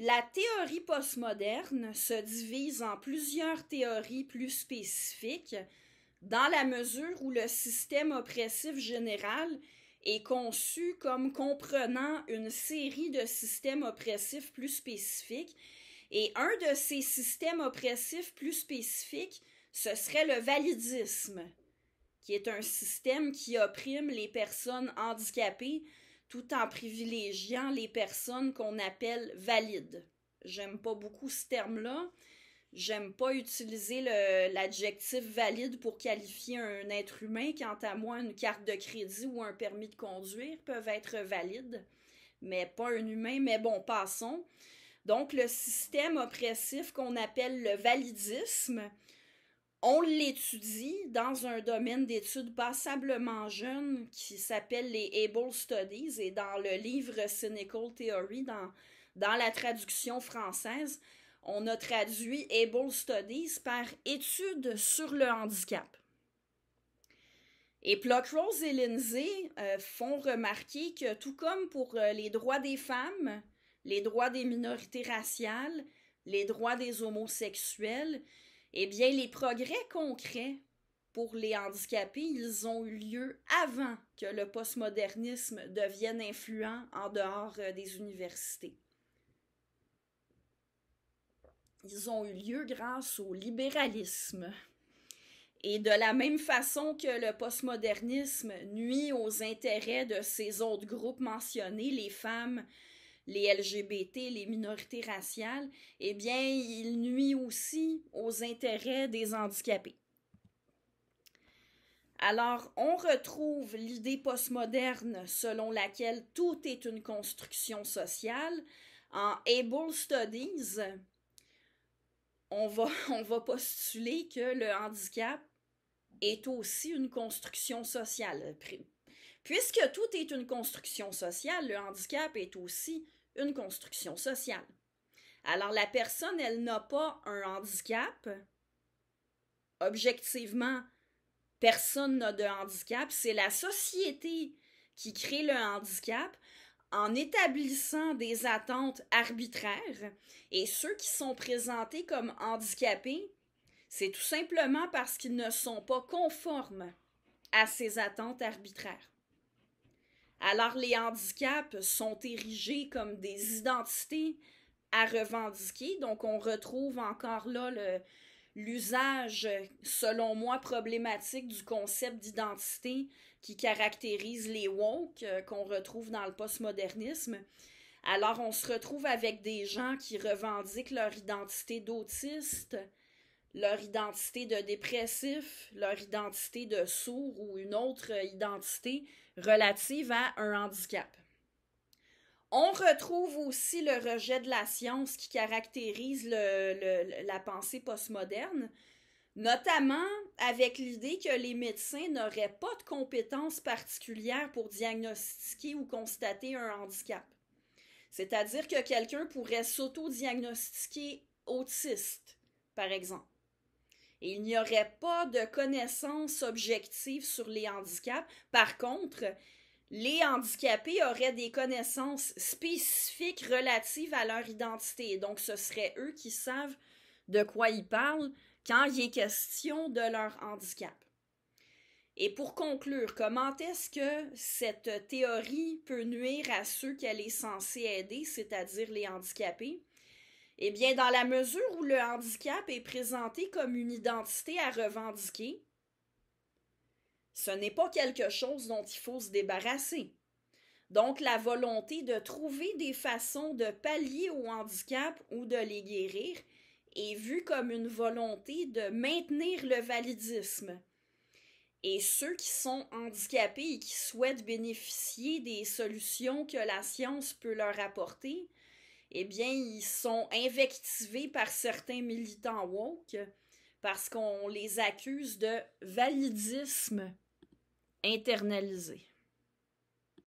La théorie postmoderne se divise en plusieurs théories plus spécifiques dans la mesure où le système oppressif général est conçu comme comprenant une série de systèmes oppressifs plus spécifiques. Et un de ces systèmes oppressifs plus spécifiques, ce serait le validisme, qui est un système qui opprime les personnes handicapées tout en privilégiant les personnes qu'on appelle valides. J'aime pas beaucoup ce terme-là. J'aime pas utiliser l'adjectif valide pour qualifier un être humain. Quant à moi, une carte de crédit ou un permis de conduire peuvent être valides, mais pas un humain. Mais bon, passons. Donc, le système oppressif qu'on appelle le validisme, on l'étudie dans un domaine d'études passablement jeune qui s'appelle les Able Studies, et dans le livre Cynical Theory, dans la traduction française, on a traduit Able Studies par études sur le handicap. Et Pluckrose et Lindsay font remarquer que tout comme pour les droits des femmes, les droits des minorités raciales, les droits des homosexuels, eh bien, les progrès concrets pour les handicapés, ils ont eu lieu avant que le postmodernisme devienne influent en dehors des universités. Ils ont eu lieu grâce au libéralisme. Et de la même façon que le postmodernisme nuit aux intérêts de ces autres groupes mentionnés, les femmes, les LGBT, les minorités raciales, eh bien, il nuit aussi aux intérêts des handicapés. Alors, on retrouve l'idée postmoderne selon laquelle tout est une construction sociale. En Able Studies, on va postuler que le handicap est aussi une construction sociale. Puisque tout est une construction sociale, le handicap est aussi une construction sociale. Alors, la personne, elle n'a pas un handicap. Objectivement, personne n'a de handicap. C'est la société qui crée le handicap en établissant des attentes arbitraires. Et ceux qui sont présentés comme handicapés, c'est tout simplement parce qu'ils ne sont pas conformes à ces attentes arbitraires. Alors, les handicaps sont érigés comme des identités à revendiquer. Donc, on retrouve encore là l'usage, selon moi, problématique du concept d'identité qui caractérise les woke qu'on retrouve dans le postmodernisme. Alors, on se retrouve avec des gens qui revendiquent leur identité d'autiste, leur identité de dépressif, leur identité de sourd ou une autre identité relative à un handicap. On retrouve aussi le rejet de la science qui caractérise la pensée postmoderne, notamment avec l'idée que les médecins n'auraient pas de compétences particulières pour diagnostiquer ou constater un handicap. C'est-à-dire que quelqu'un pourrait s'auto-diagnostiquer autiste, par exemple. Et il n'y aurait pas de connaissances objectives sur les handicaps. Par contre, les handicapés auraient des connaissances spécifiques relatives à leur identité. Donc, ce serait eux qui savent de quoi ils parlent quand il est question de leur handicap. Et pour conclure, comment est-ce que cette théorie peut nuire à ceux qu'elle est censée aider, c'est-à-dire les handicapés? Eh bien, dans la mesure où le handicap est présenté comme une identité à revendiquer, ce n'est pas quelque chose dont il faut se débarrasser. Donc, la volonté de trouver des façons de pallier au handicap ou de les guérir est vue comme une volonté de maintenir le validisme. Et ceux qui sont handicapés et qui souhaitent bénéficier des solutions que la science peut leur apporter, eh bien, ils sont invectivés par certains militants woke parce qu'on les accuse de validisme internalisé.